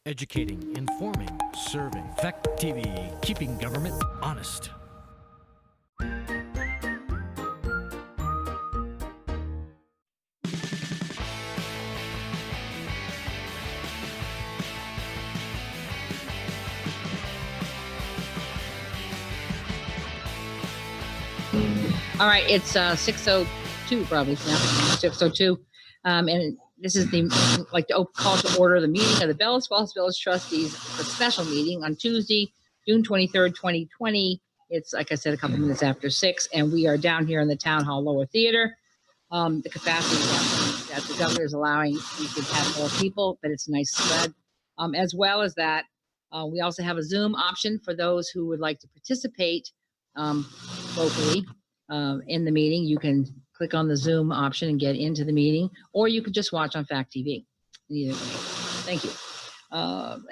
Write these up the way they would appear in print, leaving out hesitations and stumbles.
Educating, informing, serving. Fact TV, keeping government honest. All right, it's 6:02 probably now, 6:02. And this is the call to order the meeting of the Bellows Falls Village Trustees, a special meeting on Tuesday, June 23rd, 2020. It's, like I said, a couple minutes after 6, and we are down here in the Town Hall Lower Theater. The capacity that the governor is allowing, we could have more people, but it's a nice spread. As well as that, we also have a Zoom option for those who would like to participate locally. In the meeting, you can click on the Zoom option and get into the meeting, or you could just watch on Fact TV. Either way. Thank you.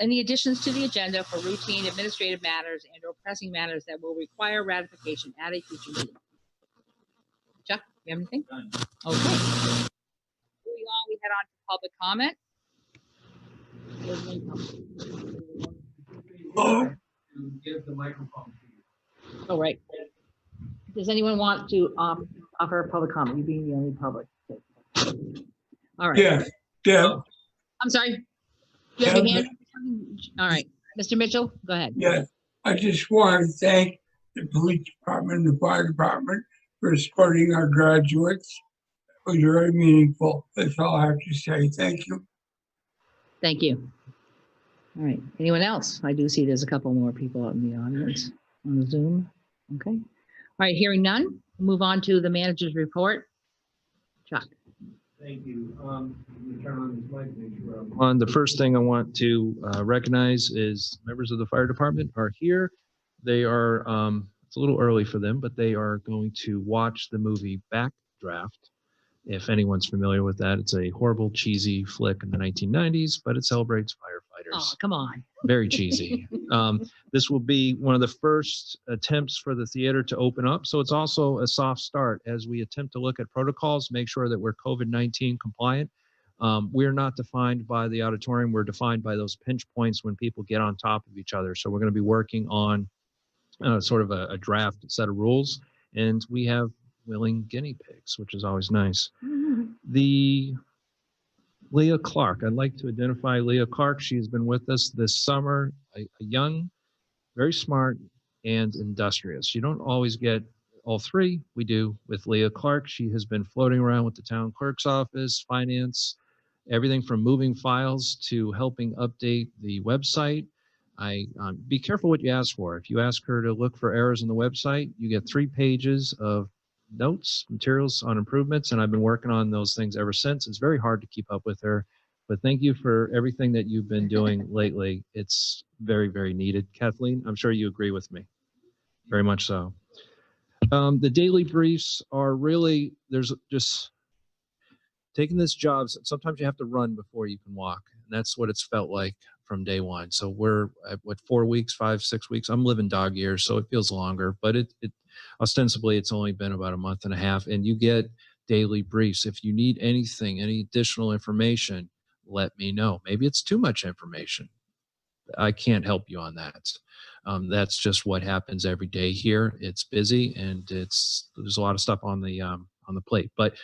Any additions to the agenda for routine administrative matters and or pressing matters that will require ratification at a future meeting? Chuck, you have anything? Okay. Moving on, we head on to public comment. Give the microphone to you. Oh, right. Does anyone want to offer a public comment? You being the only public. All right. Yeah. I'm sorry. You have your hand? All right. Mr. Mitchell, go ahead. Yeah. I just want to thank the police department, the fire department for supporting our graduates. It was very meaningful. That's all I have to say. Thank you. Thank you. All right. Anyone else? I do see there's a couple more people out in the audience on the Zoom. Okay. All right. Hearing none, we'll move on to the manager's report. Chuck. Thank you. Let me turn on this mic, make sure I'm on. The first thing I want to recognize is members of the fire department are here. They are, it's a little early for them, but they are going to watch the movie Backdraft. If anyone's familiar with that, it's a horrible, cheesy flick in the 1990s, but it celebrates firefighters. Oh, come on. Very cheesy. This will be one of the first attempts for the theater to open up. So it's also a soft start as we attempt to look at protocols, make sure that we're COVID-19 compliant. We're not defined by the auditorium. We're defined by those pinch points when people get on top of each other. So we're going to be working on sort of a draft set of rules. And we have willing guinea pigs, which is always nice. The Leah Clark, I'd like to identify Leah Clark. She's been with us this summer, a young, very smart, and industrious. You don't always get all three. We do with Leah Clark. She has been floating around with the town clerk's office, finance, everything from moving files to helping update the website. Be careful what you ask for. If you ask her to look for errors in the website, you get 3 pages of notes, materials on improvements, and I've been working on those things ever since. It's very hard to keep up with her, but thank you for everything that you've been doing lately. It's very, very needed. Kathleen, I'm sure you agree with me. Very much so. The daily briefs are really, there's just taking this job. Sometimes you have to run before you can walk, and that's what it's felt like from day one. So we're at what, 4 weeks, 5, 6 weeks. I'm living dog years, so it feels longer, but it ostensibly it's only been about a month and a half, and you get daily briefs. If you need anything, any additional information, let me know. Maybe it's too much information. I can't help you on that. That's just what happens every day here. It's busy, and there's a lot of stuff on the plate. But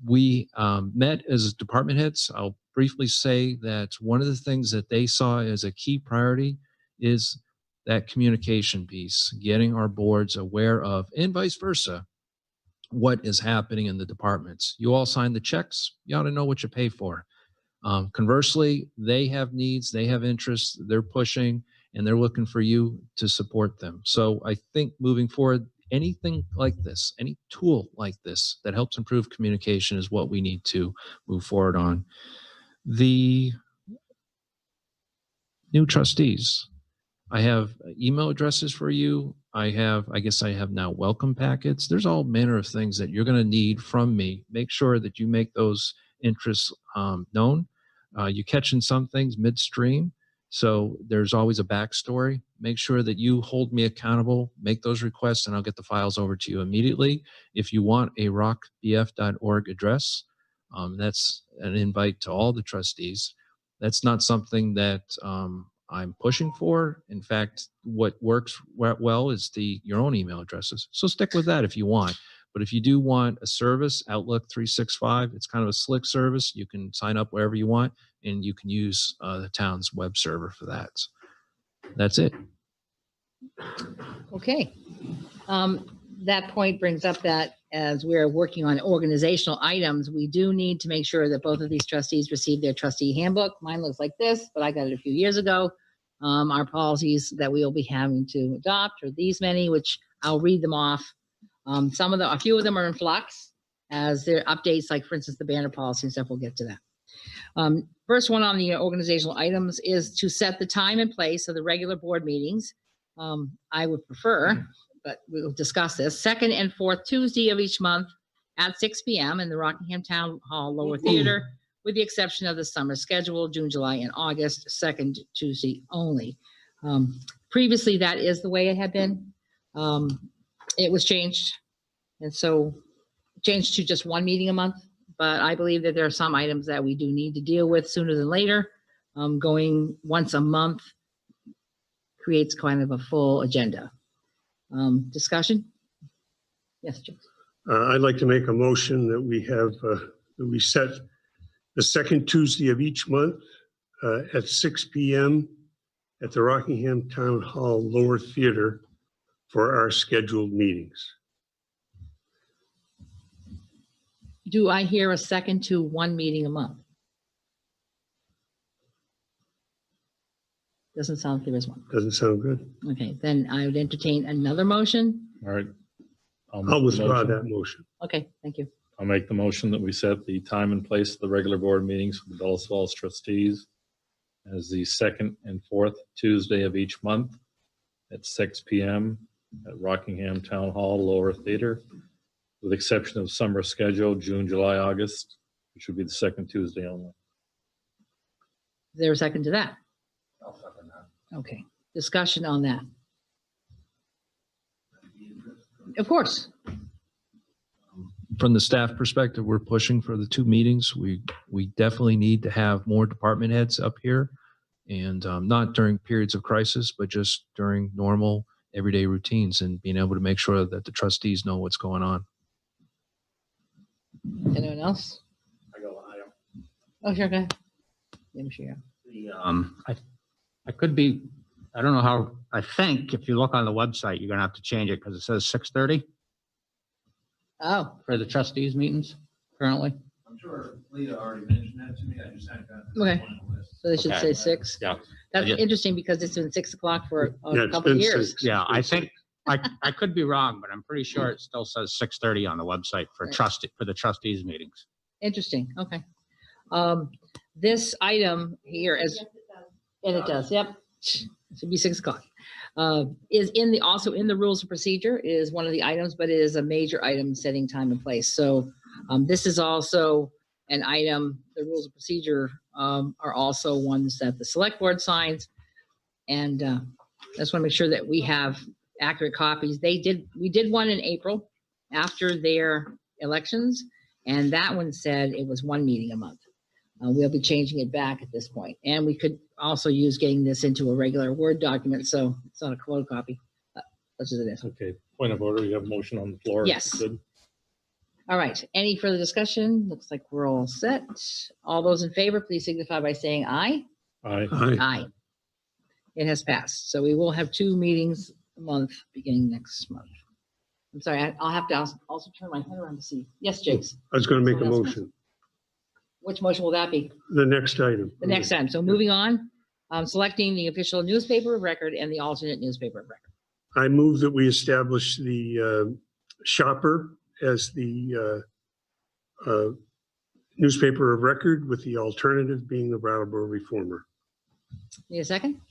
we met as department heads. I'll briefly say that one of the things that they saw as a key priority is that communication piece, getting our boards aware of, and vice versa, what is happening in the departments. You all sign the checks. You ought to know what you pay for. Conversely, they have needs, they have interests, they're pushing, and they're looking for you to support them. So I think moving forward, anything like this, any tool like this that helps improve communication is what we need to move forward on. The new trustees. I have email addresses for you. I guess I have now welcome packets. There's all manner of things that you're going to need from me. Make sure that you make those interests known. You're catching some things midstream, so there's always a backstory. Make sure that you hold me accountable, make those requests, and I'll get the files over to you immediately. If you want a rockbf.org address, that's an invite to all the trustees. That's not something that I'm pushing for. In fact, what works well is your own email addresses. So stick with that if you want. But if you do want a service, Outlook 365, it's kind of a slick service. You can sign up wherever you want, and you can use the town's web server for that. So that's it. Okay. That point brings up that as we're working on organizational items, we do need to make sure that both of these trustees receive their trustee handbook. Mine looks like this, but I got it a few years ago. Our policies that we will be having to adopt are these many, which I'll read them off. A few of them are in flux as their updates, like for instance, the banner policy and stuff. We'll get to that. First one on the organizational items is to set the time and place of the regular board meetings. I would prefer, but we'll discuss this, second and fourth Tuesday of each month at 6 p.m. in the Rockingham Town Hall Lower Theater, with the exception of the summer schedule, June, July, and August, second Tuesday only. Previously, that is the way it had been. It was changed, and so changed to just one meeting a month. But I believe that there are some items that we do need to deal with sooner than later. Going once a month creates kind of a full agenda. Discussion? Yes, Jim. I'd like to make a motion that we set the second Tuesday of each month at 6 p.m. at the Rockingham Town Hall Lower Theater for our scheduled meetings. Do I hear a second to one meeting a month? Doesn't sound like there is one. Doesn't sound good. Okay, then I would entertain another motion. All right. I'll withdraw that motion. Okay, thank you. I'll make the motion that we set the time and place of the regular board meetings for the Bellows Falls trustees as the second and fourth Tuesday of each month at 6 p.m. at Rockingham Town Hall Lower Theater, with exception of summer schedule, June, July, August, which would be the second Tuesday only. Is there a second to that? I'll second that. Okay, discussion on that. Of course. From the staff perspective, we're pushing for the 2 meetings. We definitely need to have more department heads up here, and not during periods of crisis, but just during normal everyday routines and being able to make sure that the trustees know what's going on. Anyone else? I go, I don't. Oh, sure, go ahead. Yeah, sure. I could be, I don't know how, I think if you look on the website, you're gonna have to change it because it says 6:30 Oh, for the trustees meetings currently. I'm sure Leah already mentioned that to me. I just hadn't gotten to Okay. that point on the list. so they should say Okay. 6. Yeah. That's Yeah. interesting because it's been 6 o'clock for Yeah, a it's couple of been years. 6. Yeah, I think, I could be wrong, but I'm pretty sure it still says 6:30 on the website for Right. for the trustees meetings. Interesting, okay. This item here is, and it does, yep. It should be 6 o'clock. Is also in the rules of procedure, is one of the items, but it is a major item setting time and place. So this is also an item, the rules of procedure are also ones that the select board signs. And I just want to make sure that we have accurate copies. We did one in April after their elections, and that one said it was 1 meeting a month. We'll be changing it back at this point. And we could also use getting this into a regular Word document, so it's not a photocopy, such as it is. Okay, point of order, you have a motion on the floor. Yes. Good. All right, any further discussion? Looks like we're all set. All those in favor, please signify by saying aye. Aye. Aye. Aye. It has passed. So we will have 2 meetings a month beginning next month. I'm sorry, I'll have to also turn my head around to see. Yes, Jakes, I was going to make a Someone else motion. which motion will that be? The next item. The next time. So moving on, selecting the official newspaper of record and the alternate newspaper of record. I move that we establish the Shopper as the newspaper of record, with the alternative being the Brattleboro Reformer. Need a second?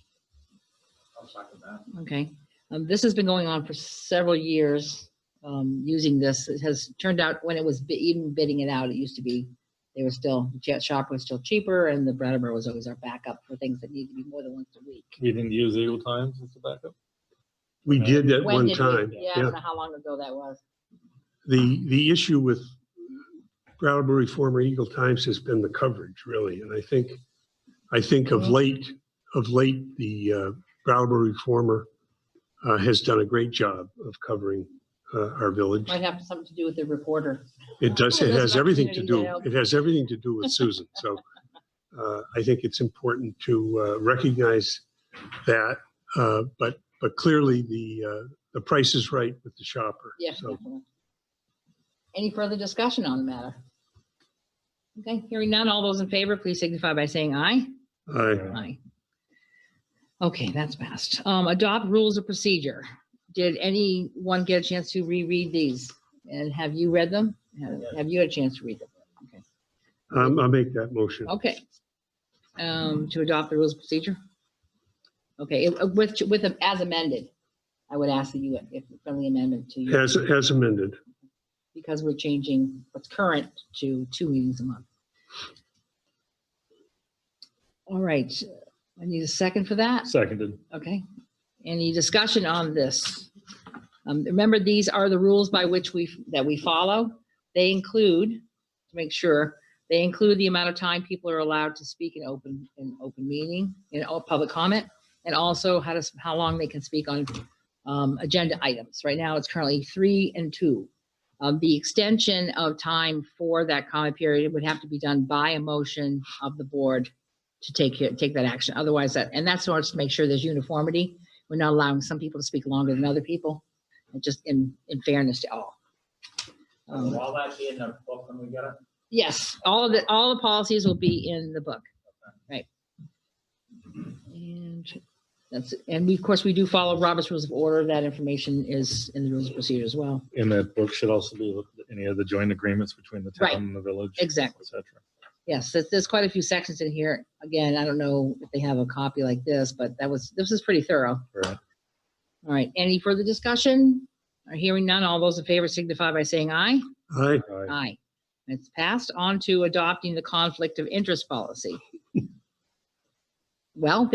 I'll second that. Okay. This has been going on for several years, using this. It has turned out when it was even bidding it out, it used to be, the Shopper was still cheaper, and the Brattleboro was always our backup for things that need to be more than once a week. We didn't use Eagle Times as a backup? We did at When one did we? time. Yeah, I don't know how long ago that was. The issue with Brattleboro Reformer Eagle Times has been the coverage, really. And I think I think of late, the Broward Reformer has done a great job of covering our village. Might have something to do with the reporter. It does. Well, It there's has an everything to opportunity do. to help. It has everything to do with Susan. So I think it's important to recognize that. But clearly the price is right with the shopper. Yeah. So Definitely. Any further discussion on the matter? Okay, hearing none. All those in favor, please signify by saying aye. Aye. Okay, that's passed. Adopt rules of procedure. Did anyone get a chance to reread these? And have you read them? Have you had a chance to read them? Okay. I'll make that motion. Okay. To adopt the rules of procedure. Okay, with them as amended, I would ask that you, if a friendly amendment to you, As amended. because we're changing what's current to 2 meetings a month. All right, I need a second for that. Seconded. Okay. Any discussion on this? Remember, these are the rules by which we follow. They include, to make sure, they include the amount of time people are allowed to speak in open meeting, in all public comment, and also how long they can speak on agenda items. Right now, it's currently 3 and 2. The extension of time for that comment period would have to be done by a motion of the board to take that action. Otherwise, that's in order to make sure there's uniformity. We're not allowing some people to speak longer than other people, and just in fairness to all. Will all that be in the book when we get it? Yes, all the policies will be in the book, right? And we, of course, we do follow Robert's Rules of Order. That information is in the Rules of Procedure as well. In that book should also be any of the joint agreements between the town Right. and the village. Exactly. Et cetera. Yes, there's quite a few sections in here. Again, I don't know if they have a copy like this, but this is pretty thorough. Right. All right, any further discussion? Hearing none, all those in favor signify by saying aye. Aye. Aye. Aye. It's passed. On to adopting the conflict of interest policy. Well,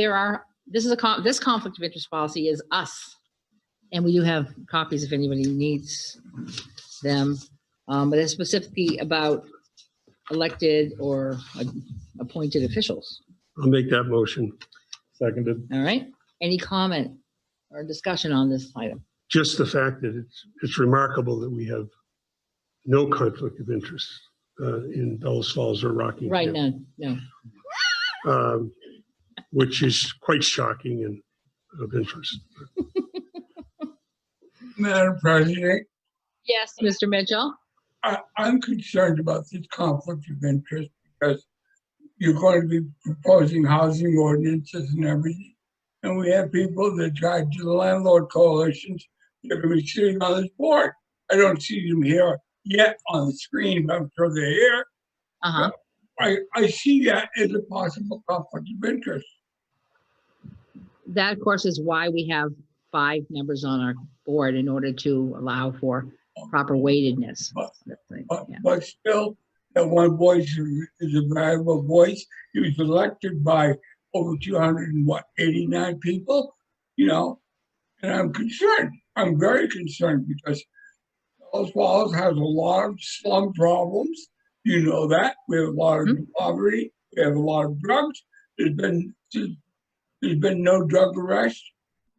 this conflict of interest policy is us. And we do have copies if anybody needs them. But it's specifically about elected or appointed officials. I'll make that motion. Seconded. All right. Any comment or discussion on this item? Just the fact that it's remarkable that we have no conflict of interest in Bellows Falls or Rockingham. Right, no. Which is quite shocking and of interest. Madam President, Yes, Mr. Mitchell. I'm concerned about this conflict of interest because you're going to be proposing housing ordinances and everything. And we have people that drive to the landlord coalitions that are going to be sitting on this board. I don't see them here yet on the screen, but I'm sure they're here. Uh-huh. I see that as a possible conflict of interest. That, of course, is why we have 5 members on our board in order to allow for proper weightedness. Yeah. But still, that one voice is a valuable voice. He was elected by over 289 people, and I'm concerned. I'm very concerned because Bellows Falls has a lot of slum problems. You know that. We have a lot of poverty. We have a lot of drugs. There's been no drug arrest.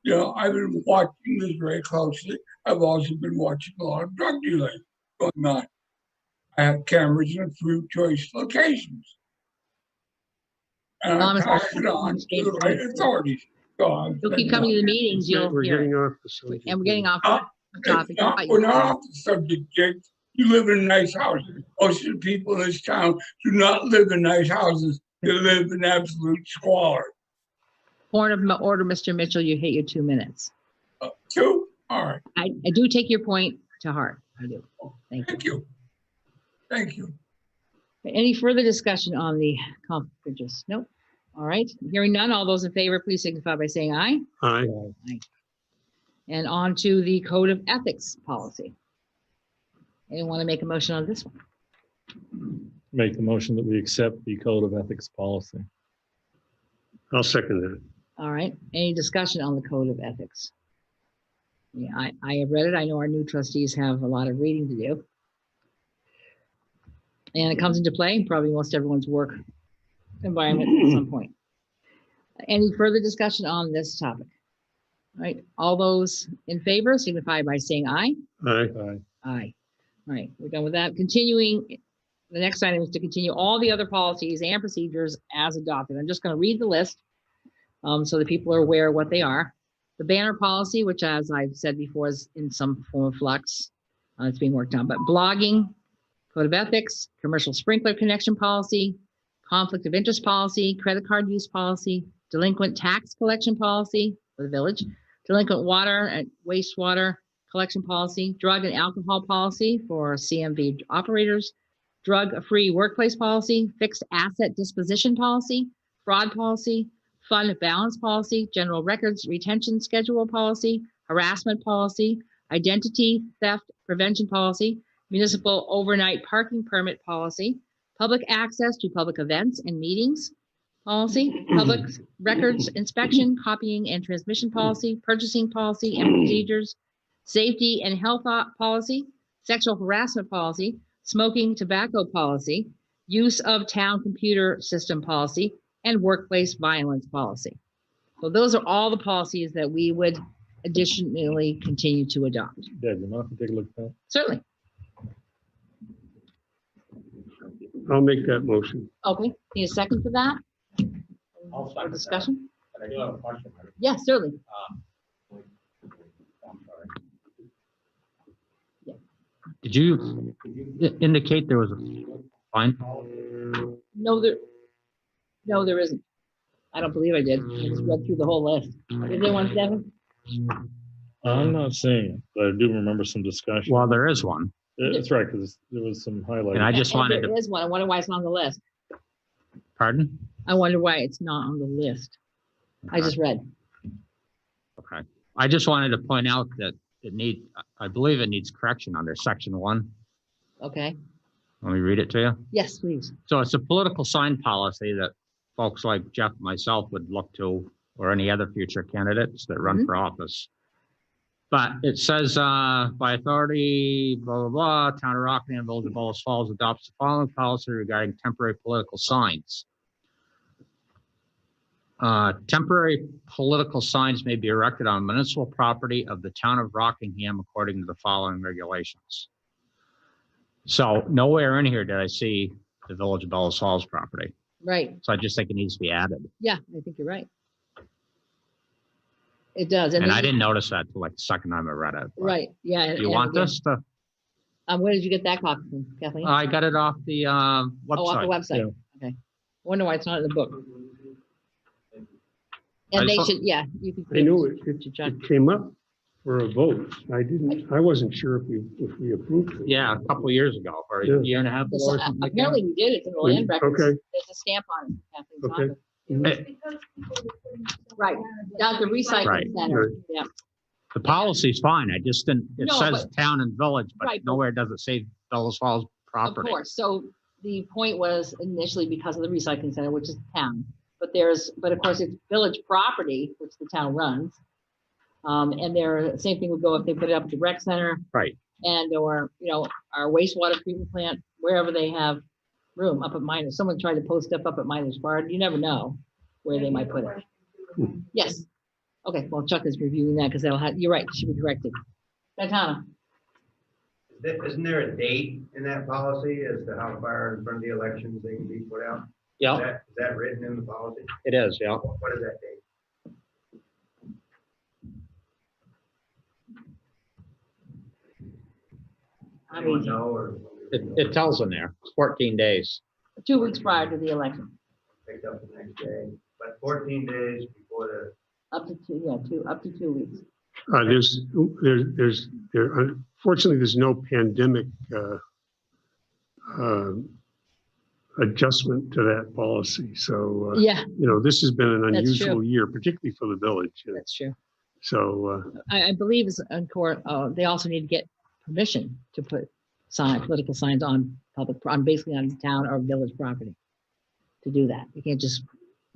I've been watching this very closely. I've also been watching a lot of drug dealing going on. I have cameras in a few choice locations. And I pass it on to the right authorities. So You'll keep coming to the meetings, you'll We're hear getting it. off the subject. And we're getting off the topic. We're not off the subject, Jake. You live in nice houses. Most of the people in this town do not live in nice houses. They live in absolute squalor. Point of order, Mr. Mitchell, you hit your 2 minutes. 2? All right. I do take your point to heart. I do. Thank you. Thank you. Thank you. Any further discussion on the conflict of interest? Nope. All right. Hearing none, all those in favor, please signify by saying aye. Aye. And on to the code of ethics policy. Anyone want to make a motion on this one? Make the motion that we accept the code of ethics policy. I'll second that. All right. Any discussion on the code of ethics? Yeah, I have read it. I know our new trustees have a lot of reading to do. And it comes into play in probably most everyone's work environment at some point. Any further discussion on this topic? All right, all those in favor signify by saying aye. Aye. Aye. All right, we're done with that. Continuing, the next item is to continue all the other policies and procedures as adopted. I'm just going to read the list so that people are aware of what they are. The banner policy, which as I've said before is in some form of flux, it's being worked on, but blogging, code of ethics, commercial sprinkler connection policy, conflict of interest policy, credit card use policy, delinquent tax collection policy for the village, delinquent water and wastewater collection policy, drug and alcohol policy for CMV operators, drug-free workplace policy, fixed asset disposition policy, fraud policy, fund balance policy, general records retention schedule policy, harassment policy, identity theft prevention policy, municipal overnight parking permit policy, public access to public events and meetings policy, public records inspection, copying and transmission policy, purchasing policy and procedures, safety and health policy, sexual harassment policy, smoking tobacco policy, use of town computer system policy, and workplace violence policy. So those are all the policies that we would additionally continue to adopt. Deb, you mind if we take a look at that? Certainly. I'll make that motion. Okay, need a second for that? I'll For second that. discussion? But I do have a question. Mary. Yes, certainly. I'm sorry. Did you indicate there was a fine? No, there isn't. I don't believe I did. I just read through the whole list. Is there one, Devin? I'm not seeing it, but I do remember some discussion. Well, there is one. That's right, because there was some highlighting. And I just wanted There to, is one. I wonder why it's not on the list. pardon? I wonder why it's not on the list. I just read. Okay. I just wanted to point out that I believe it needs correction under section 1. Okay. Let me read it to you. Yes, please. So it's a political sign policy that folks like Jeff and myself would look to, or any other future candidates that run for office. But it says, by authority, blah, blah, blah, Town of Rockingham, Village of Bellows Falls adopts the following policy regarding temporary political signs. Temporary political signs may be erected on municipal property of the Town of Rockingham according to the following regulations. So nowhere in here did I see the Village of Bellows Falls property. Right. So I just think it needs to be added. Yeah, I think you're right. It does. And then I didn't notice that till like the second time I read it. but Right. Yeah. Do you want this to? Where did you get that copy from, Kathleen? I got it off the website. Oh, off the website. Okay. Wonder why it's not in the book. I And they saw- should, yeah, you can. I knew it, to Chuck. it came up for a vote. I wasn't sure if we approved it. Yeah, a couple of years ago, or Yeah. a year and a half ago or something like that. Apparently we did. It's in the We- land records. okay. There's a stamp on it. Kathleen's Okay. office. Hey, Right. Down at the recycling Right. center. Right. Yeah. The policy's fine. I just didn't, it No, says but- town and village, but Right, but- nowhere does it say Bellows Falls Of property. course. So the point was initially because of the recycling center, which is the town. But of course it's village property, which the town runs. And same thing would go if they put it up at the rec center Right. and or, our wastewater treatment plant, wherever they have room up at Miners. Someone tried to post stuff up at Miners Bar. You never know where they might put it. Yes. Okay. Well, Chuck is reviewing that because you're right. It should be corrected. Santana. Isn't there a date in that policy as to how far in front of the elections they can be put out? Yeah, Is that written in the policy? it is, yeah. What is that date? I Anyone mean, know or It tells in there, it's 14 days. 2 weeks prior to the election. picked up the next day? But 14 days before the, Up to 2 weeks. Unfortunately, there's no pandemic adjustment to that policy. So, Yeah, this has been an That's unusual true. year, particularly for the village. that's true. So, I believe it's in court. They also need to get permission to put political signs on basically on town or village property to do that. You can't just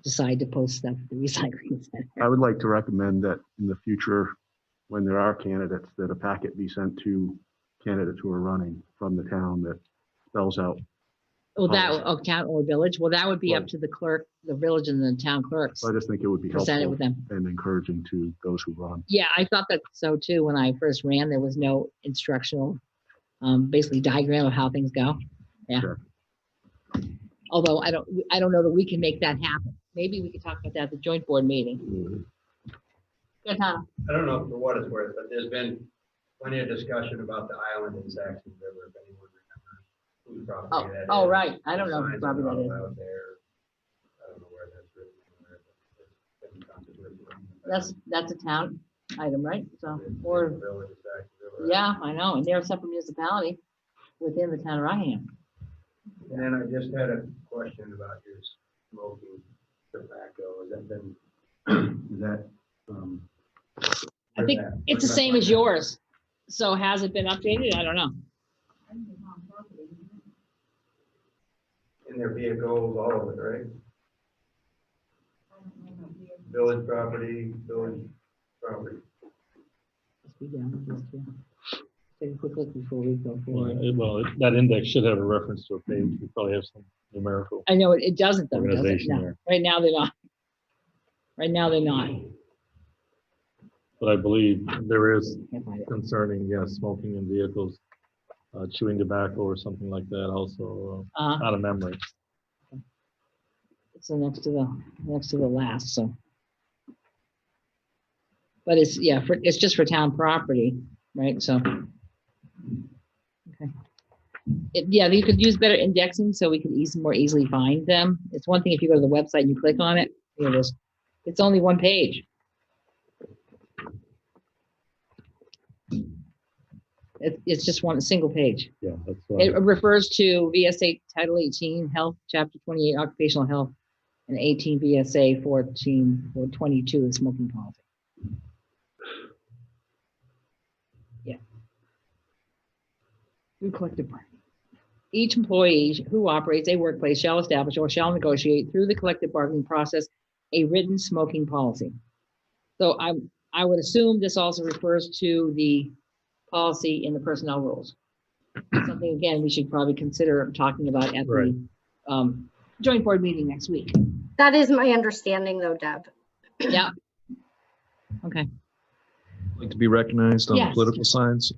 decide to post stuff at the recycling center. I would like to recommend that in the future, when there are candidates, that a packet be sent to candidates who are running from the town that spells out Oh, that, policy. oh, town or village? Well, that would be up Well- to the clerk, the village and the town clerks. So I just think it would be Present it helpful with them. and encouraging to those who run. Yeah, I thought that so too. When I first ran, there was no instructional, basically diagram of how things go. Yeah. Sure. Although I don't know that we can make that happen. Maybe we could talk about that at the joint board meeting. Good, huh? I don't know for what it's worth, but there's been plenty of discussion about the island in Saxon River, if anyone remembers whose property that is. Oh, right. I don't know whose Signs property are that is. out there. I don't know where that's written anywhere, but it's been controversial. That's a town item, right? So, It's or, the village of Saxon River. yeah, I know. And they're a separate municipality within the town of Rockingham. And then I just had a question about your smoking tobacco. Has that been, is that, I think it's the same as yours. So has it been updated? I don't know. In their vehicles, all of it, right? Village property, village property. Let's be down with this, yeah. Take a quick look before we go forward. Well, that index should have a reference to a page. We probably have some numerical. I know it doesn't though, does it? Organization No. there. Right now they're not. Right now they're not. But I believe there is Can't find it. concerning, yes, smoking in vehicles, chewing tobacco or something like that also, Uh, out of memory. it's the next to the last, so. But it's, yeah, it's just for town property, right? So. Okay. Yeah, you could use better indexing so we could more easily find them. It's one thing if you go to the website and you click on it, here it is. It's only one page. It's just one single page. Yeah, that's It refers to VSA Title 18, Health, Chapter 28, Occupational Health, and 18 VSA 14 or 22, the smoking policy. Yeah. Through collective bargaining. Each employee who operates a workplace shall establish or shall negotiate through the collective bargaining process a written smoking policy. So I would assume this also refers to the policy in the personnel rules. Something, again, we should probably consider talking about at Right. the joint board meeting next week. That is my understanding though, Deb. Yeah. Okay. Like to be recognized on Yes. political signs.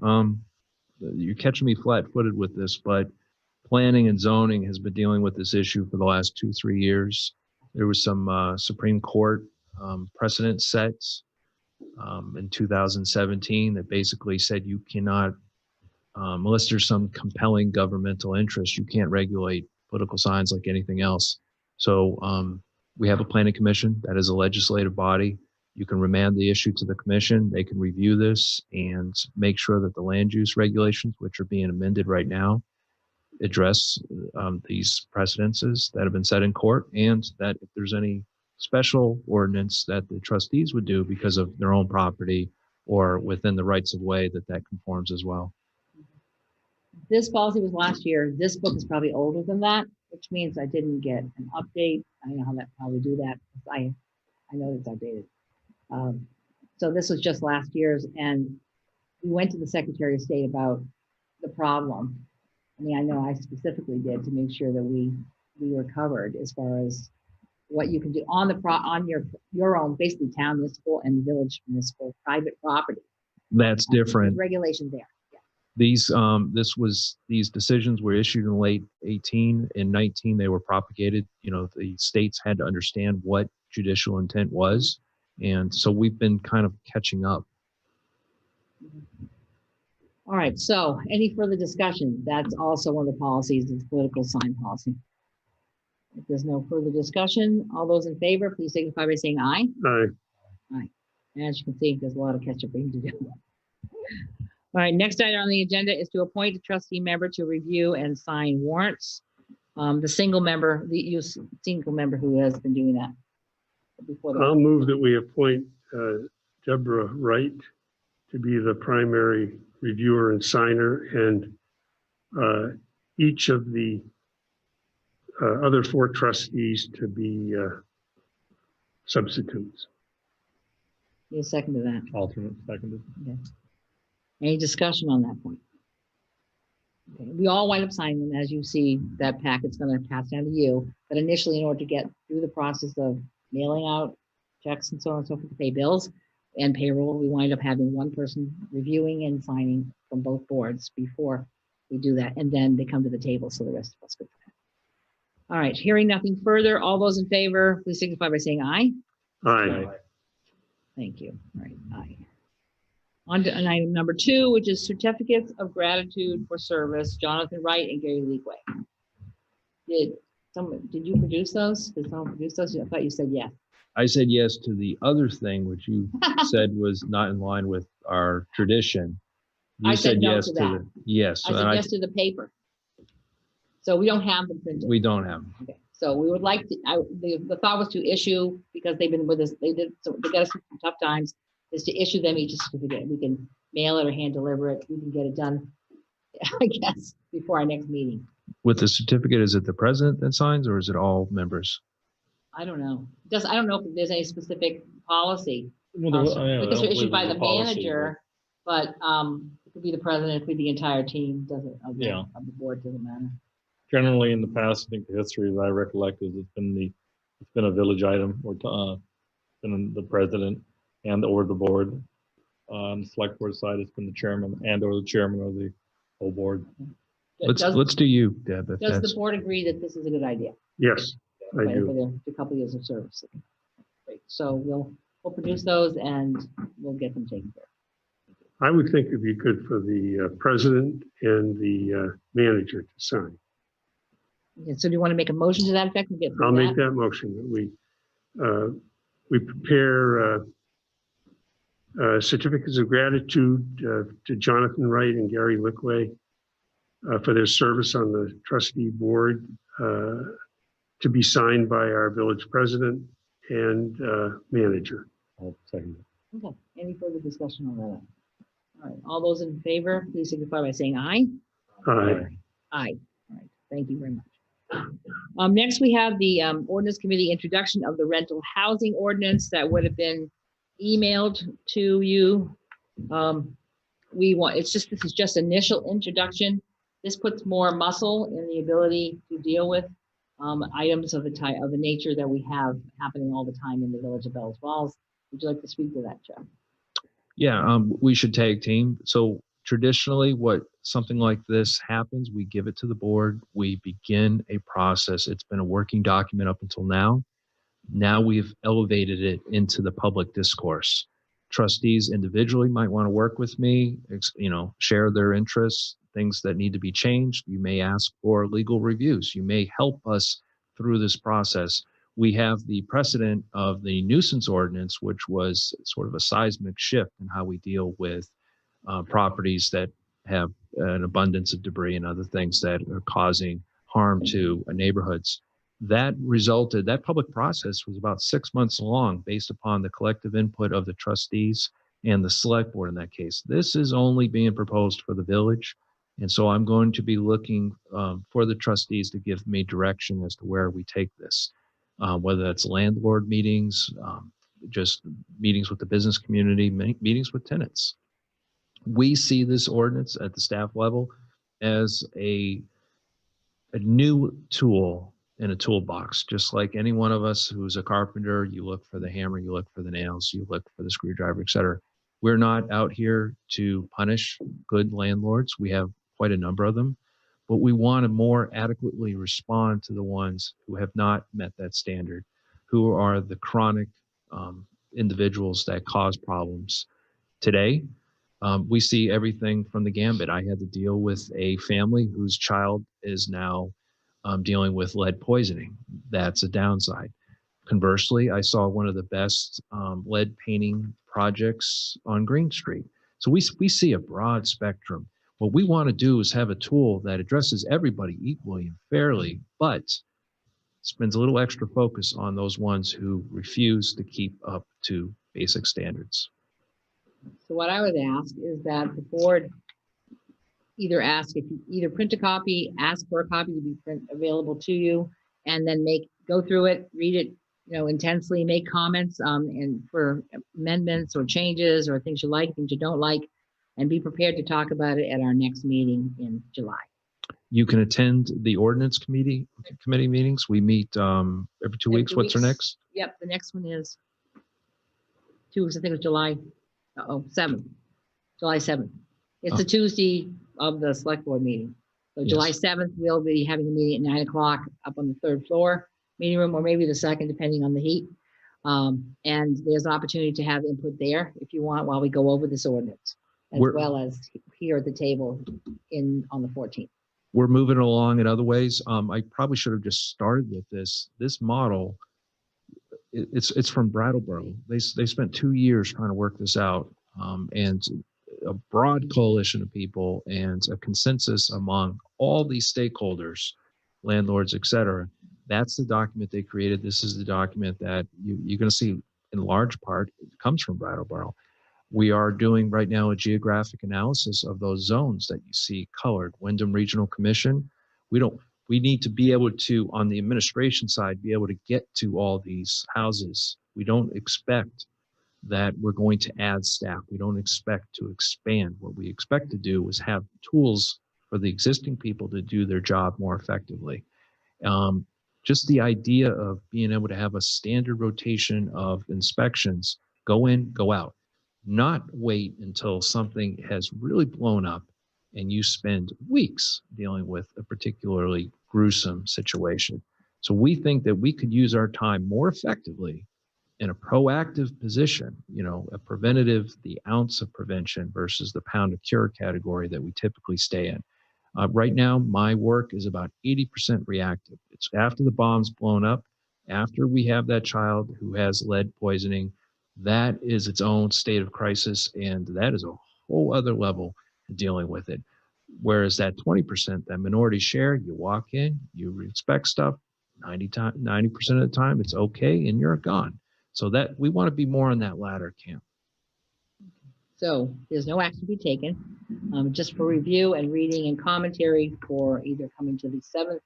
You're catching me flat-footed with this, but planning and zoning has been dealing with this issue for the last 2-3 years. There was some Supreme Court precedent sets in 2017 that basically said you cannot, unless there's some compelling governmental interest, you can't regulate political signs like anything else. So we have a planning commission that is a legislative body. You can remand the issue to the commission. They can review this and make sure that the land use regulations, which are being amended right now, address these precedences that have been set in court, and that if there's any special ordinance that the trustees would do because of their own property or within the rights of way, that conforms as well. This policy was last year. This book is probably older than that, which means I didn't get an update. I don't know how we do that. I know it's outdated. So this was just last year's, and we went to the Secretary of State about the problem. I mean, I know I specifically did to make sure that we were covered as far as what you can do on your own, basically town municipal and village municipal private property. That's different. There's regulation there. Yeah. These decisions were issued in late 18. In 19, they were propagated. You know, the states had to understand what judicial intent was. And so we've been kind of catching up. All right, so any further discussion? That's also one of the policies, is political sign policy. If there's no further discussion, all those in favor, please signify by saying aye. Aye. And as you can see, there's a lot of catch-up to do. All right, next item on the agenda is to appoint a trustee member to review and sign warrants. The single member who has been doing that before. I'll move that we appoint Deborah Wright to be the primary reviewer and signer, and each of the other 4 trustees to be substitutes. Need a second to that. Alternate seconded. Okay. Any discussion on that point? Okay, we all wind up signing them. As you see, that packet's gonna pass down to you. But initially, in order to get through the process of mailing out checks and so on and so forth to pay bills and payroll, we wind up having one person reviewing and signing from both boards before we do that. And then they come to the table, so the rest of us go. All right, hearing nothing further, all those in favor, please signify by saying aye. Aye. Thank you. All right, aye. On to item number 2, which is certificates of gratitude for service, Jonathan Wright and Gary Leakway. Did you produce those? Did someone produce those? I thought you said yes. I said yes to the other thing, which you said was not in line with our tradition. You I said no yes to that. yes. I said yes to the paper. So we don't have them printed. We don't have them. Okay. So we would like to, the thought was to issue, because they've been with us, they got us through some tough times, is to issue them each a certificate. We can mail it or hand deliver it. We can get it done, I guess, before our next meeting. With the certificate, is it the president that signs or is it all members? I don't know. I don't know if there's any specific policy. Well, Certificates are issued by the policy, manager, but it could be the president, it could be the entire team, of the board, doesn't matter. Generally, in the past, I think the history that I recollect is it's been a village item or been the president and or the board. On the select board side, it's been the chairman and or the chairman of the whole board. Let's do you, Deb. If Does that's, the board agree that this is a good idea? Yes, I Okay, do. for the couple of years of service. Great. So we'll produce those and we'll get them taken care of. I would think it'd be good for the president and the manager to sign. Okay, so do you want to make a motion to that effect and get through I'll that? make that motion that we prepare certificates of gratitude to Jonathan Wright and Gary Lickway for their service on the trustee board, to be signed by our village president and manager. I'll second it. Okay, any further discussion on that? All right, all those in favor, please signify by saying aye. Aye. Aye. All right, thank you very much. Next, we have the ordinance committee introduction of the rental housing ordinance that would have been emailed to you. This is just initial introduction. This puts more muscle in the ability to deal with items of the nature that we have happening all the time in the village of Bellows Falls. Would you like to speak to that, Jeff? yeah, we should tag team. So traditionally, what something like this happens, we give it to the board, we begin a process. It's been a working document up until now. Now we've elevated it into the public discourse. Trustees individually might want to work with me, share their interests, things that need to be changed. You may ask for legal reviews. You may help us through this process. We have the precedent of the nuisance ordinance, which was sort of a seismic shift in how we deal with properties that have an abundance of debris and other things that are causing harm to neighborhoods. That public process was about 6 months long based upon the collective input of the trustees and the select board in that case. This is only being proposed for the village. And so I'm going to be looking for the trustees to give me direction as to where we take this, whether that's landlord meetings, just meetings with the business community, meetings with tenants. We see this ordinance at the staff level as a new tool in a toolbox. Just like any one of us who's a carpenter, you look for the hammer, you look for the nails, you look for the screwdriver, etc. We're not out here to punish good landlords. We have quite a number of them, but we want to more adequately respond to the ones who have not met that standard, who are the chronic individuals that cause problems. Today, we see everything from the gambit. I had to deal with a family whose child is now dealing with lead poisoning. That's a downside. Conversely, I saw one of the best lead painting projects on Green Street. So we see a broad spectrum. What we want to do is have a tool that addresses everybody equally and fairly, but spends a little extra focus on those ones who refuse to keep up to basic standards. So what I would ask is that the board either print a copy, ask for a copy to be available to you, and then go through it, read it, intensely, make comments and for amendments or changes or things you like, things you don't like, and be prepared to talk about it at our next meeting in July. You can attend the ordinance committee meetings. We meet every 2 weeks. What's our next? Yep, the next one is 2 weeks, I think it's July, 7th, July 7th. It's the Tuesday of the select board meeting. So July 7th, we'll be having a meeting at 9 o'clock up on the 3rd floor meeting room, or maybe the 2nd, depending on the heat. And there's an opportunity to have input there if you want while we go over this ordinance, as well as here at the table on the 14th. We're moving along in other ways. I probably should have just started with this. This model, it's from Brattleboro. They spent 2 years trying to work this out, and a broad coalition of people and a consensus among all these stakeholders, landlords, et cetera. That's the document they created. This is the document that you're going to see in large part it comes from Brattleboro. We are doing right now a geographic analysis of those zones that you see colored. Wyndham Regional Commission. We need to be able to, on the administration side, be able to get to all these houses. We don't expect that we're going to add staff. We don't expect to expand. What we expect to do is have tools for the existing people to do their job more effectively. Just the idea of being able to have a standard rotation of inspections, go in, go out, not wait until something has really blown up and you spend weeks dealing with a particularly gruesome situation. So we think that we could use our time more effectively in a proactive position, a preventative, the ounce of prevention versus the pound of cure category that we typically stay in. Right now, my work is about 80% reactive. It's after the bomb's blown up, after we have that child who has lead poisoning. That is its own state of crisis, and that is a whole other level of dealing with it. Whereas that 20%, that minority share, you walk in, you inspect stuff, 90% of the time, it's okay, and you're gone. So that we want to be more on that latter camp. So there's no action to be taken, just for review and reading and commentary for either coming to the 7th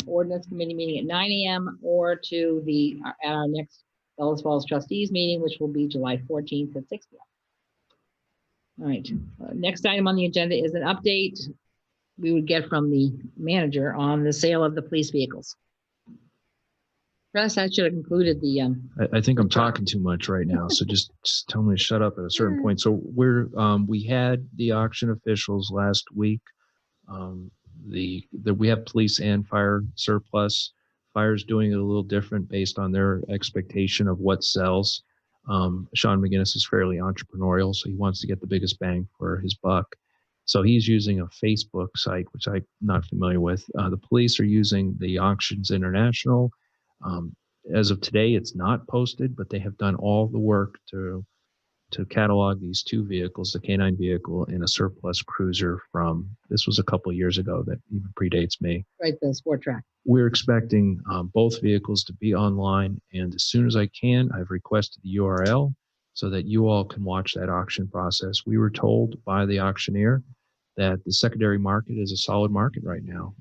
ordinance committee meeting at 9 a.m. or to at our next Bellows Falls Trustees meeting, which will be July 14th at 6 p.m. All right, next item on the agenda is an update we would get from the manager on the sale of the police vehicles. Russ, I should have concluded the. I think I'm talking too much right now, so just tell me to shut up at a certain point. So we had the auction officials last week. We have police and fire surplus. Fire's doing it a little different based on their expectation of what sells. Sean McGinnis is fairly entrepreneurial, so he wants to get the biggest bang for his buck. So he's using a Facebook site, which I'm not familiar with. The police are using the Auctions International. As of today, it's not posted, but they have done all the work to catalog these two vehicles, the K9 vehicle and a surplus cruiser this was a couple of years ago that even predates me. Right, the sport track. We're expecting both vehicles to be online, and as soon as I can, I've requested the URL so that you all can watch that auction process. We were told by the auctioneer that the secondary market is a solid market right now.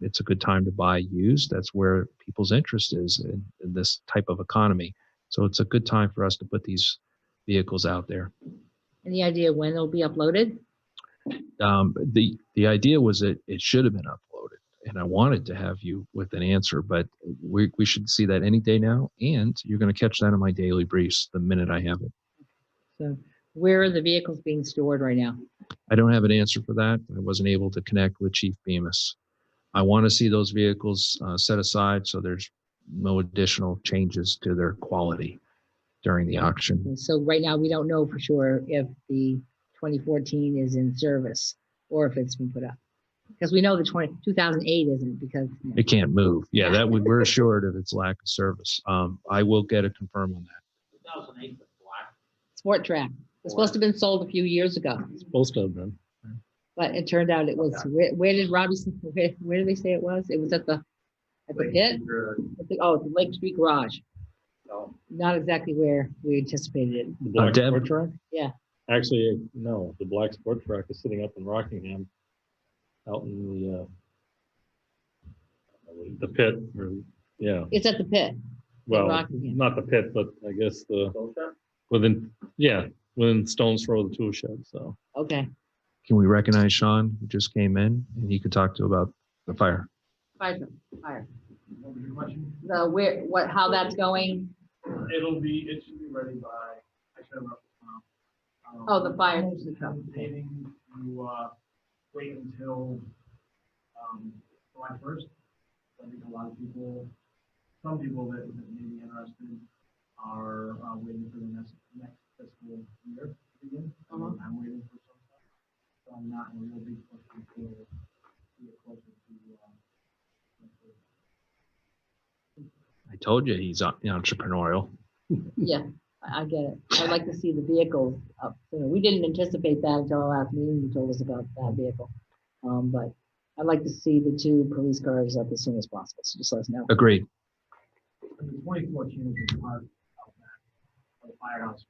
It's a good time to buy used. That's where people's interest is in this type of economy. So it's a good time for us to put these vehicles out there. Any idea when they'll be uploaded? The idea was that it should have been uploaded, and I wanted to have you with an answer, but we should see that any day now, and you're going to catch that in my daily briefs the minute I have it. So where are the vehicles being stored right now? I don't have an answer for that. I wasn't able to connect with Chief Bemis. I want to see those vehicles set aside so there's no additional changes to their quality during the auction. So right now, we don't know for sure if the 2014 is in service or if it's been put up. Because we know the 2008 isn't because it can't move. Yeah, we're assured of its lack of service. I will get a confirm on that. 2008 was black. Sport track. It's supposed to have been sold a few years ago. It's supposed to have been. But it turned out it was, where did Robbie, where did they say it was? It was at the pit? The Lake Street Garage. No. Not exactly where we anticipated it. The black sport track? Yeah. Actually, no. The black sport track is sitting up in Rockingham, out in the pit. Yeah. It's at the pit. Well, Rockingham. not the pit, but I guess within stone's throw of the tool shed. So. Okay. Can we recognize Sean, who just came in, and he could talk to about the fire? Fire. How that's going? It should be ready by, I should have left the Oh, the fire. Paving, you, wait until, July 1st. I think a lot of people, some people that may be interested are, waiting for the next fiscal year to begin. I'm waiting for some stuff, so I'm not in a real big push until we get closer to, I told you he's entrepreneurial. Yeah, I get it. I'd like to see the vehicles up. We didn't anticipate that until our last meeting. You told us about that vehicle. But I'd like to see the 2 police cars up as soon as possible. So just let us know. Agreed. and the 2014 is a part out back of the firehouse.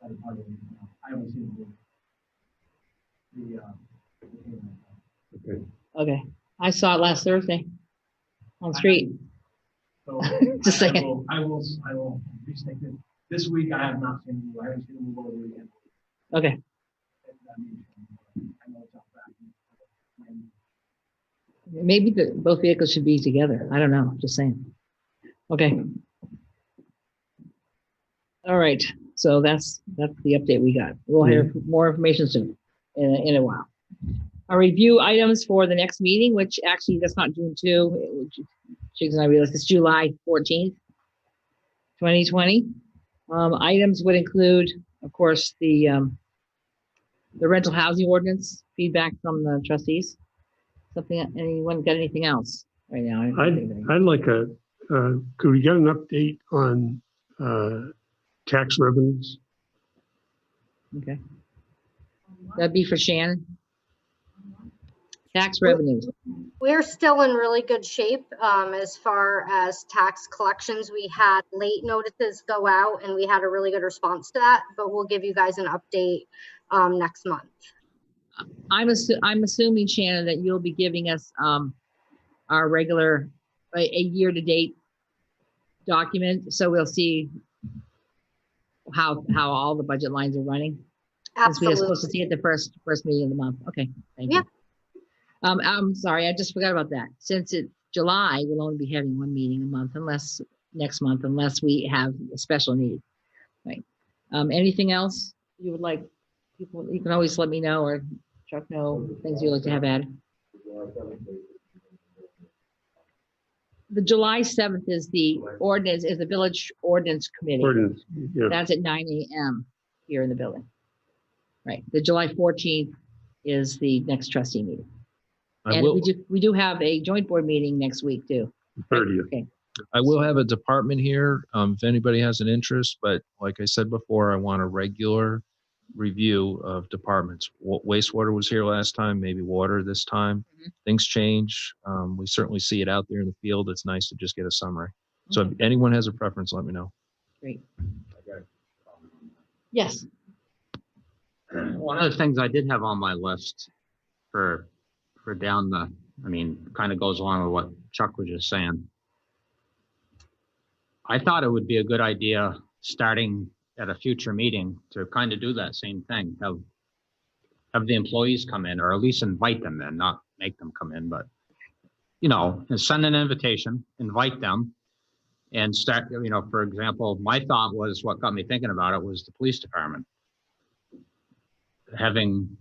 That is part of it. I haven't seen the Okay. I saw it last Thursday on the street. So Just saying. I will restate it. This week I have not seen you. I haven't seen you over the weekend. Okay. I know it's out back. Maybe both vehicles should be together. I don't know. Just saying. Okay. All right. So that's the update we got. We'll hear more information soon in a while. Our review items for the next meeting, which actually that's not June 2. Jigs and I realized it's July 14th, 2020. Items would include, of course, the rental housing ordinance, feedback from the trustees. Anyone got anything else right now? I'd like could we get an update on tax revenues? Okay. That'd be for Shannon. Tax revenues. We're still in really good shape as far as tax collections. We had late notices go out and we had a really good response to that, but we'll give you guys an update next month. I'm assuming, Shannon, that you'll be giving us our regular a year-to-date document, so we'll see how all the budget lines are running. Absolutely. We're supposed to see it the first meeting of the month. Okay, thank you. I'm sorry, I just forgot about that. Since it's July, we'll only be having one meeting a month, next month, unless we have a special need. Right. Anything else you would like? People, you can always let me know, or Chuck know things you'd like to have added. The July 7th is the ordinance, is the village ordinance committee. Ordinance, yeah. That's at 9 a.m. here in the building. Right. The July 14th is the next trustee meeting. And we do have a joint board meeting next week too. 30th. Okay. I will have a department here if anybody has an interest, but like I said before, I want a regular review of departments. Wastewater was here last time, maybe water this time. Things change. We certainly see it out there in the field. It's nice to just get a summary. So if anyone has a preference, let me know. Great. Yes. One of the things I did have on my list for down the, kind of goes along with what Chuck was just saying. I thought it would be a good idea starting at a future meeting to kind of do that same thing, have the employees come in, or at least invite them in, not make them come in, but, and send an invitation, invite them, and start, for example, my thought was, what got me thinking about it was the police department. Having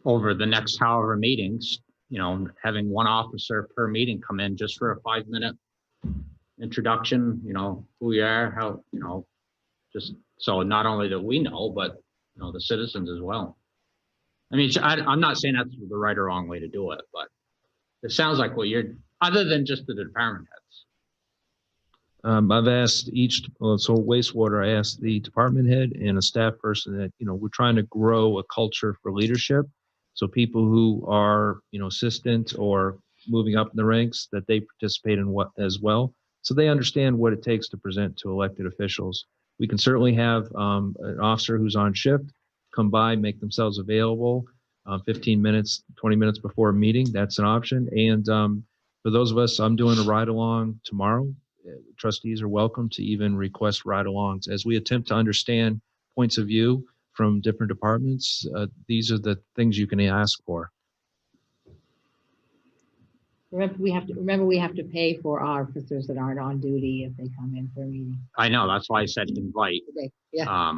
over the next however meetings, having one officer per meeting come in just for a 5-minute introduction, who you are, how, just so not only that we know, but, the citizens as well. I'm not saying that's the right or wrong way to do it, but it sounds like what you're, other than just the department heads. I've asked so wastewater, I asked the department head and a staff person that, we're trying to grow a culture for leadership. So people who are, assistant or moving up in the ranks, that they participate in what as well. So they understand what it takes to present to elected officials. We can certainly have an officer who's on shift come by, make themselves available 15 minutes, 20 minutes before a meeting. That's an option. And for those of us, I'm doing a ride along tomorrow. Trustees are welcome to even request ride-alongs as we attempt to understand points of view from different departments, these are the things you can ask for. Remember, we have to pay for our officers that aren't on duty if they come in for a meeting. I know, that's why I said invite. Okay, yeah.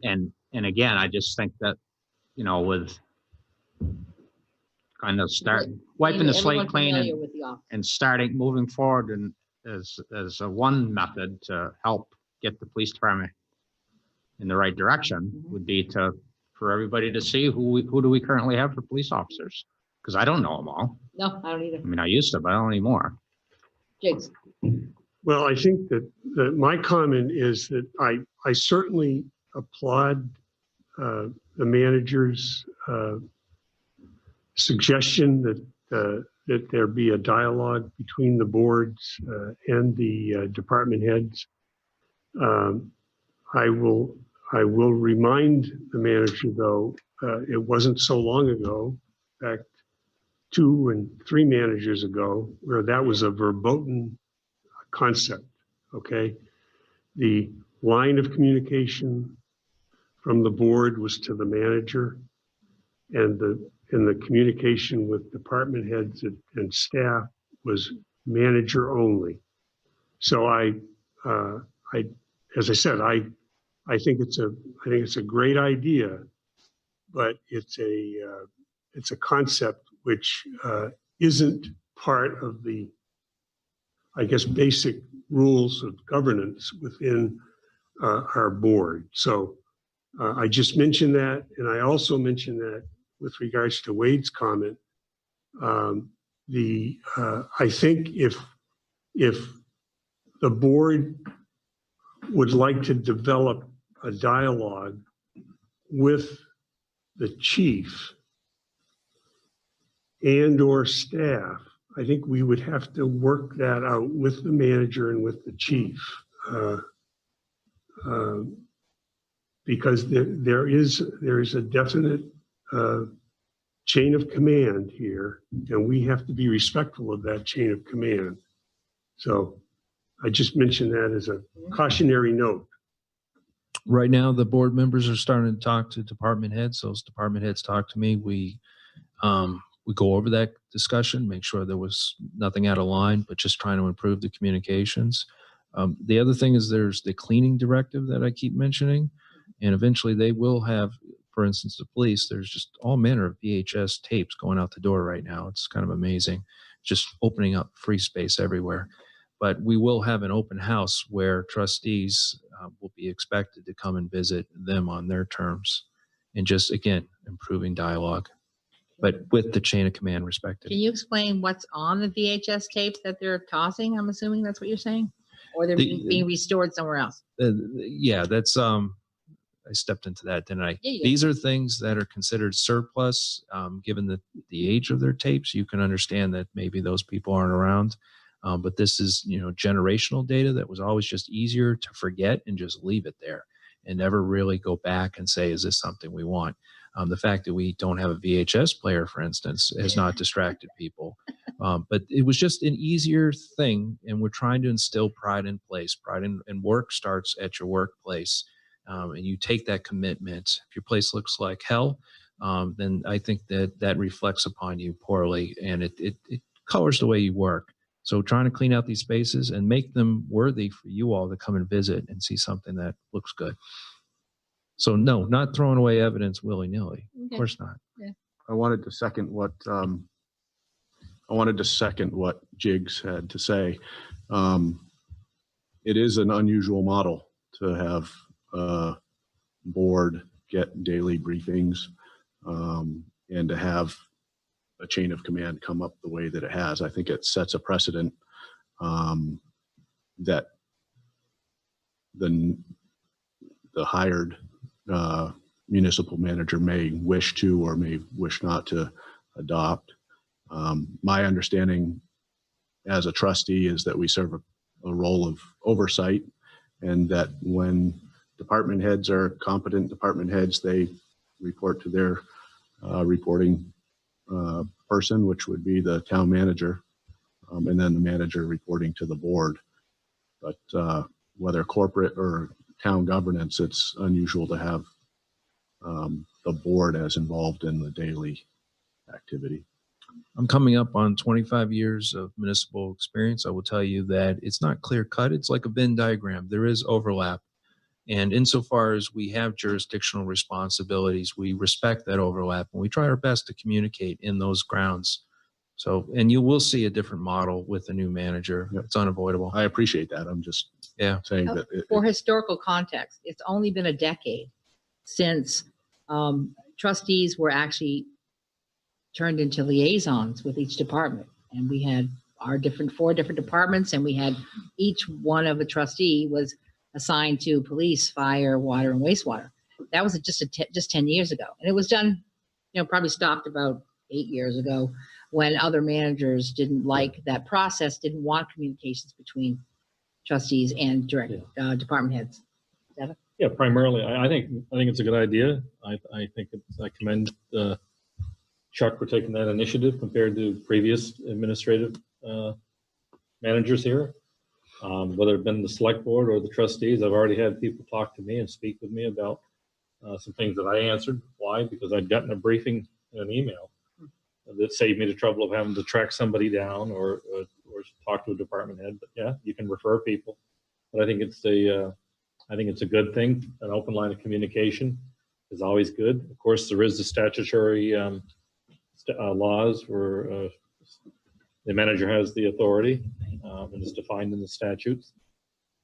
And again, I just think that, you know, with kind of wiping the slate Everyone clean familiar with the office. and starting moving forward and as a one method to help get the police department in the right direction would be for everybody to see who do we currently have for police officers, because I don't know them all. No, I don't either. I mean, I used to, but I don't anymore. Jigs. Well, I think that my comment is that I certainly applaud the manager's suggestion that there be a dialogue between the boards and the department heads. I will remind the manager, though, it wasn't so long ago, in fact, 2 and 3 managers ago, where that was a verboten concept, okay? The line of communication from the board was to the manager, and the communication with department heads and staff was manager only. So as I said, I think it's a great idea, but it's a concept which isn't part of the, I guess, basic rules of governance within our board. So I just mentioned that, and I also mentioned that with regards to Wade's comment. I think if the board would like to develop a dialogue with the chief and or staff, I think we would have to work that out with the manager and with the chief, because there is a definite chain of command here, and we have to be respectful of that chain of command. So I just mentioned that as a cautionary note. Right now, the board members are starting to talk to department heads. Those department heads talk to me. We go over that discussion, make sure there was nothing out of line, but just trying to improve the communications. The other thing is there's the cleaning directive that I keep mentioning, and eventually they will have, for instance, the police, there's just all manner of VHS tapes going out the door right now. It's kind of amazing, just opening up free space everywhere. But we will have an open house where trustees will be expected to come and visit them on their terms, and just, again, improving dialogue, but with the chain of command respected. Can you explain what's on the VHS tapes that they're tossing? I'm assuming that's what you're saying, or they're being restored somewhere else. Yeah, that's I stepped into that, didn't I? Yeah, These are things that are considered surplus, given the age of their tapes. You can understand that maybe those people aren't around, but this is, generational data that was always just easier to forget and just leave it there and never really go back and say, is this something we want? The fact that we don't have a VHS player, for instance, has not distracted people. But it was just an easier thing, and we're trying to instill pride in place. Pride in work starts at your workplace, and you take that commitment. If your place looks like hell, then I think that reflects upon you poorly, and it colors the way you work. So trying to clean out these spaces and make them worthy for you all to come and visit and see something that looks good. So no, not throwing away evidence willy-nilly. Okay. Of course not. Yeah. I wanted to second what Jigs had to say. It is an unusual model to have a board get daily briefings, and to have a chain of command come up the way that it has. I think it sets a precedent that the hired municipal manager may wish to or may wish not to adopt. My understanding as a trustee is that we serve a role of oversight, and that when department heads are competent department heads, they report to their reporting person, which would be the town manager, and then the manager reporting to the board. But whether corporate or town governance, it's unusual to have the board as involved in the daily activity. I'm coming up on 25 years of municipal experience. I will tell you that it's not clear cut. It's like a Venn diagram. There is overlap. And insofar as we have jurisdictional responsibilities, we respect that overlap and we try our best to communicate in those grounds. So, and you will see a different model with the new manager. Yep. It's unavoidable. I appreciate that. I'm just saying that For historical context, it's only been a decade since trustees were actually turned into liaisons with each department. And we had our four different departments, and we had each one of a trustee was assigned to police, fire, water, and wastewater. That was just 10 years ago. And it was done, probably stopped about 8 years ago when other managers didn't like that process, didn't want communications between trustees and direct department heads. Devin? Yeah, primarily, I think it's a good idea. I commend Chuck for taking that initiative compared to previous administrative managers here. Whether it's been the select board or the trustees, I've already had people talk to me and speak with me about some things that I answered. Why? Because I'd gotten a briefing in an email that saved me the trouble of having to track somebody down or talk to a department head. But yeah, you can refer people. But I think it's a good thing. An open line of communication is always good. Of course, there is the statutory laws where the manager has the authority and it's defined in the statutes.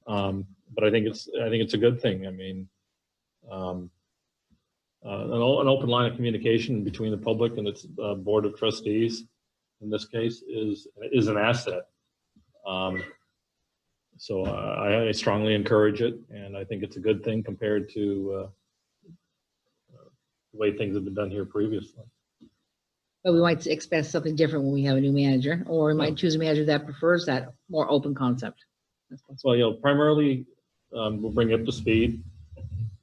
But I think it's a good thing. I mean, an open line of communication between the public and its board of trustees, in this case, is an asset. So I strongly encourage it, and I think it's a good thing compared to the way things have been done here previously. But we might expect something different when we have a new manager, or we might choose a manager that prefers that more open concept. Well, primarily we'll bring you up to speed.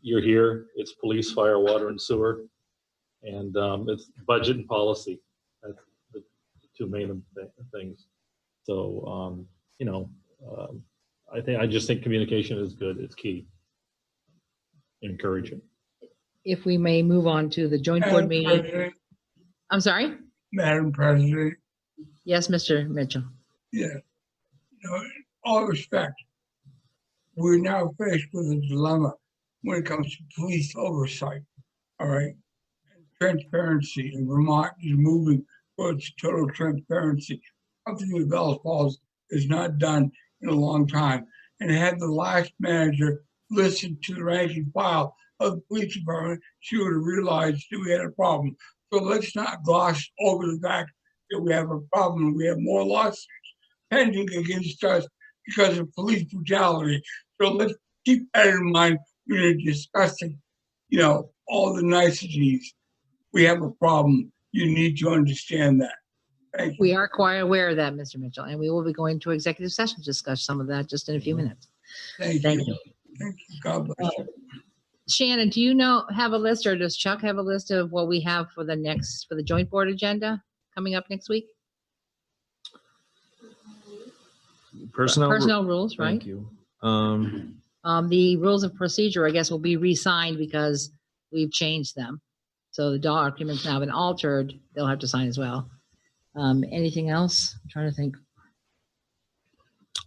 You're here. It's police, fire, water, and sewer, and it's budget and policy. That's the two main things. So I just think communication is good. It's key. Encourage it. If we may move on to the joint board meeting. President, I'm sorry? Madam President, Yes, Mr. Mitchell. yeah, in all respect, we're now faced with a dilemma when it comes to police oversight, all right? Transparency, and Vermont is moving towards total transparency. Something that Bellows Falls has not done in a long time. And had the last manager listened to the rank and file of the police department, she would have realized that we had a problem. So let's not gloss over the fact that we have a problem. We have more lawsuits pending against us because of police brutality. So let's keep that in mind when you're discussing, all the niceties. We have a problem. You need to understand that. Thank you. We are quite aware of that, Mr. Mitchell, and we will be going to executive session to discuss some of that just in a few minutes. Thank you. Thank you. Thank you. God bless you. Shannon, do you have a list, or does Chuck have a list of what we have for the joint board agenda coming up next week? Personnel rules, right? Thank you. The rules of procedure, I guess, will be re-signed because we've changed them. So the documents now have been altered. They'll have to sign as well. Anything else? I'm trying to think.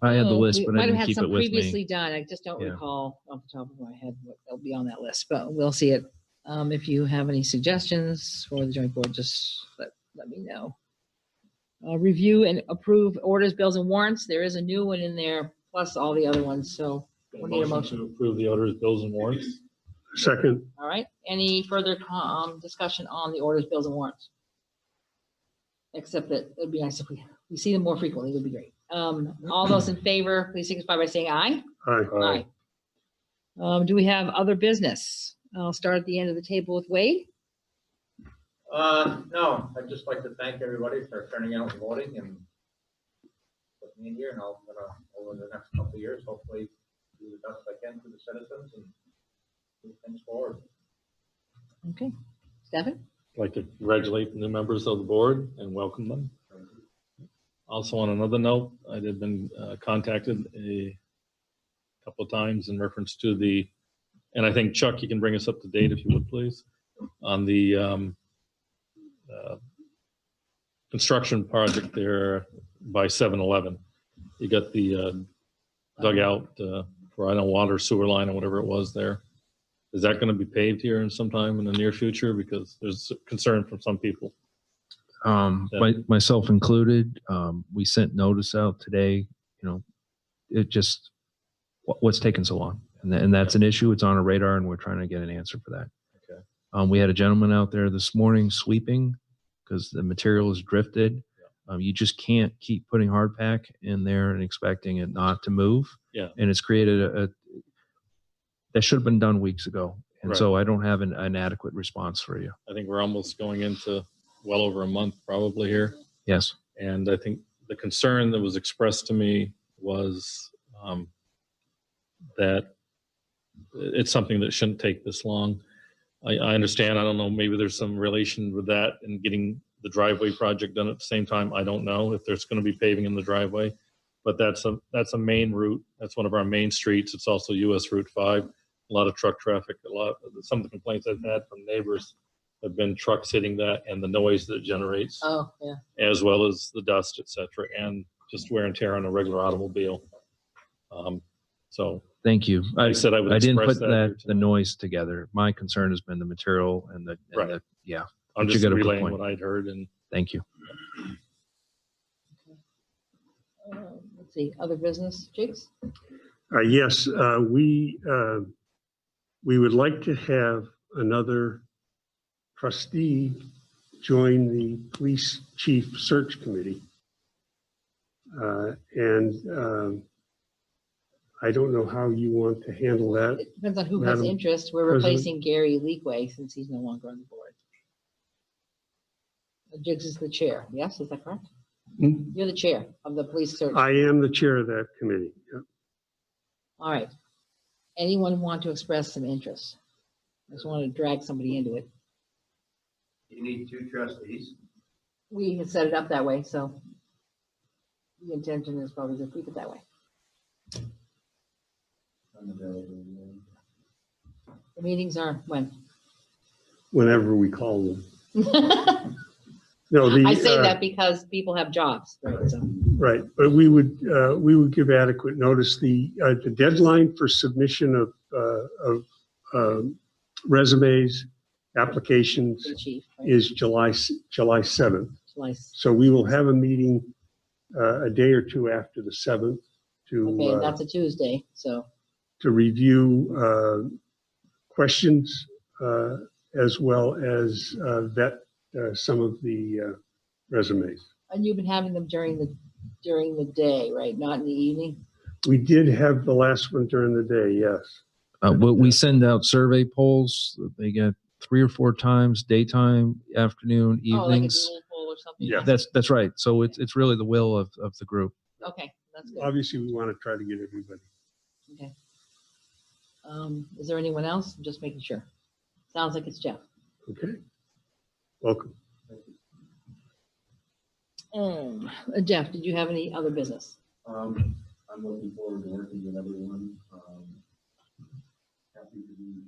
I had the list, We but might I have didn't had keep some it with previously me. done. I just don't Yeah. recall off the top of my head what will be on that list, but we'll see it. If you have any suggestions for the joint board, just let me know. Review and approve orders, bills, and warrants. There is a new one in there, plus all the other ones, so we'll need a motion. To approve the orders, bills, and warrants. Second, All right, any further discussion on the orders, bills, and warrants? Except that it'd be nice if we see them more frequently, would be great. All those in favor, please signify by saying aye. aye. Aye. Do we have other business? I'll start at the end of the table with Wade. No, I'd just like to thank everybody for turning out and voting and putting me in here, and I'm gonna, over the next couple of years, hopefully do the best I can for the citizens and move things forward. Okay, Stephen? I'd like to congratulate the new members of the board and welcome them. Also, on another note, I had been contacted a couple of times in reference to and I think Chuck, you can bring us up to date if you would, please. on the construction project there by 7-Eleven. You got the dugout for, I don't know, water sewer line or whatever it was there. Is that going to be paved here in sometime in the near future? Because there's concern from some people. Myself included, we sent notice out today. You know, it just what's taking so long, and that's an issue. It's on our radar, and we're trying to get an answer for that. Okay. We had a gentleman out there this morning sweeping because the material is drifted. You just can't keep putting hard pack in there and expecting it not to move. Yeah. And it's created that should have been done weeks ago. And Right. so I don't have an adequate response for you. I think we're almost going into well over a month probably here. Yes. And I think the concern that was expressed to me was that it's something that shouldn't take this long. I understand. I don't know. Maybe there's some relation with that and getting the driveway project done at the same time. I don't know if there's going to be paving in the driveway, but that's a main route. That's one of our main streets. It's also US Route 5. A lot of truck traffic. Some of the complaints I've had from neighbors have been trucks hitting that and the noise that it generates, Oh, yeah. as well as the dust, et cetera, and just wear and tear on a regular automobile. So Thank you. I said I would I didn't express put that here the noise together. My concern has been the material and the Right. yeah. I'm But just you got a good relaying point. what I'd heard. And Thank you. Let's see, other business, Jakes? Yes, we would like to have another trustee join the police chief search committee. And I don't know how you want to handle that. It depends on who has Madam interest. We're President? replacing Gary Leakway since he's no longer on the board. Jiggs is the chair. Yes, is that correct? Hmm? You're the chair of the police search. I am the chair of that committee. Yeah. All right. Anyone want to express some interest? I just want to drag somebody into it. You need 2 trustees. We had set it up that way, so the intention is probably to keep it that way. The meetings are when? Whenever we call them. No, I say that because people have jobs, right? So, right, but we would give adequate notice. The deadline for submission of resumes, applications the chief, right? is July 7th. Slice. So we will have a meeting a day or two after the 7th Okay, and to that's a Tuesday, so, review questions as well as vet some of the resumes. and you've been having them during the day, right? Not in the evening? We did have the last one during the day, yes. But we send out survey polls. They get 3 or 4 times, daytime, afternoon, Oh, like a evenings. doodle poll or something? Yeah. That's right. So it's really the will of the group. Okay, that's good. Obviously, we want to try to get everybody. Okay. Is there anyone else? I'm just making sure. Sounds like it's Jeff. Okay. Welcome. Jeff, did you have any other business? I'm looking forward to working with everyone. Happy to be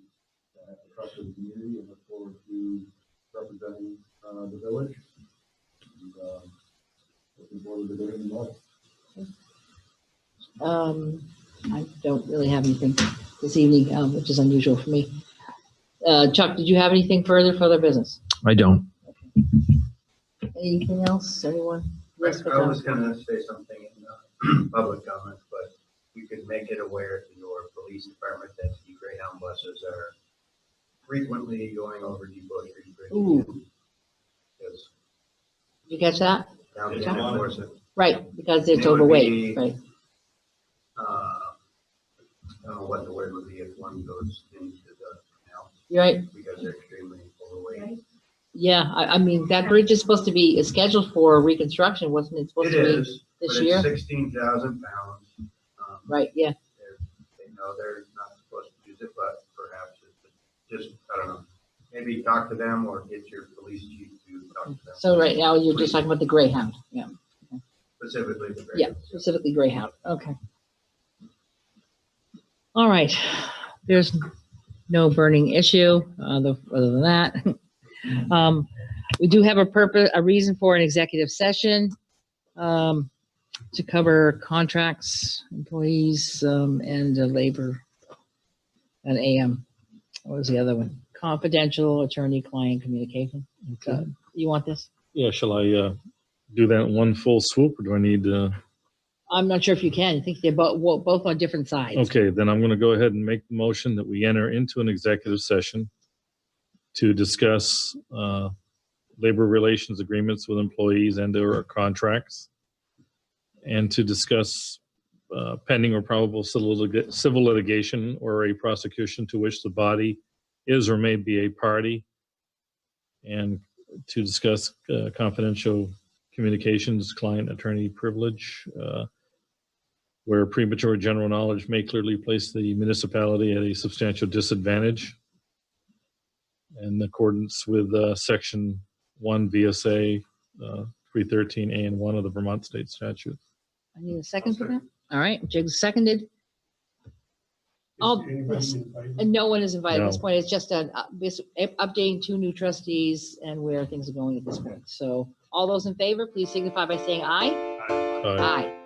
at the trust of the community and look forward to representing the village. And, looking forward to doing more. I don't really have anything this evening, which is unusual for me. Chuck, did you have anything further for other business? I don't. Anything else? Anyone? Yes, I was gonna say something in public comment, but you could make it aware to your police department that the Greyhound buses are frequently going over Depot Street Bridge. Ooh. Because Did you catch that? now they can enforce it. Right, because it's It would overweight, be- right? I don't know what the word would be if one goes into the canal You're right. because they're extremely overweight. Yeah, I mean, that bridge is supposed to be is scheduled for reconstruction, wasn't it supposed It to be is, but this it's year? 16,000 pounds. Right, yeah. They know they're not supposed to use it, but perhaps it's just, I don't know. Maybe talk to them or get your police chief to talk to them. So right now you're just talking about the Greyhound, yeah. Specifically the Yeah, Greyhound. specifically Greyhound, okay. All right, there's No burning issue, other than that. We do have a reason for an executive session, to cover contracts, employees, and labor, and AM. What was the other one? Confidential attorney-client communication. You want this? Yeah, shall I do that in one full swoop, or do I need? I'm not sure if you can. I think they're both on different sides. Okay, then I'm going to go ahead and make the motion that we enter into an executive session to discuss labor relations agreements with employees and/or contracts, and to discuss pending or probable civil litigation or a prosecution to which the body is or may be a party, and to discuss confidential communications, client attorney privilege, where premature general knowledge may clearly place the municipality at a substantial disadvantage in accordance with Section 1 VSA 313A and 1 of the Vermont State Statute. I need a second for that. All right, Jiggs seconded. All, yes. And no one is invited at this No. point. It's just updating 2 new trustees and where things are going at this point. So all those in favor, please signify by saying aye. Aye. Aye.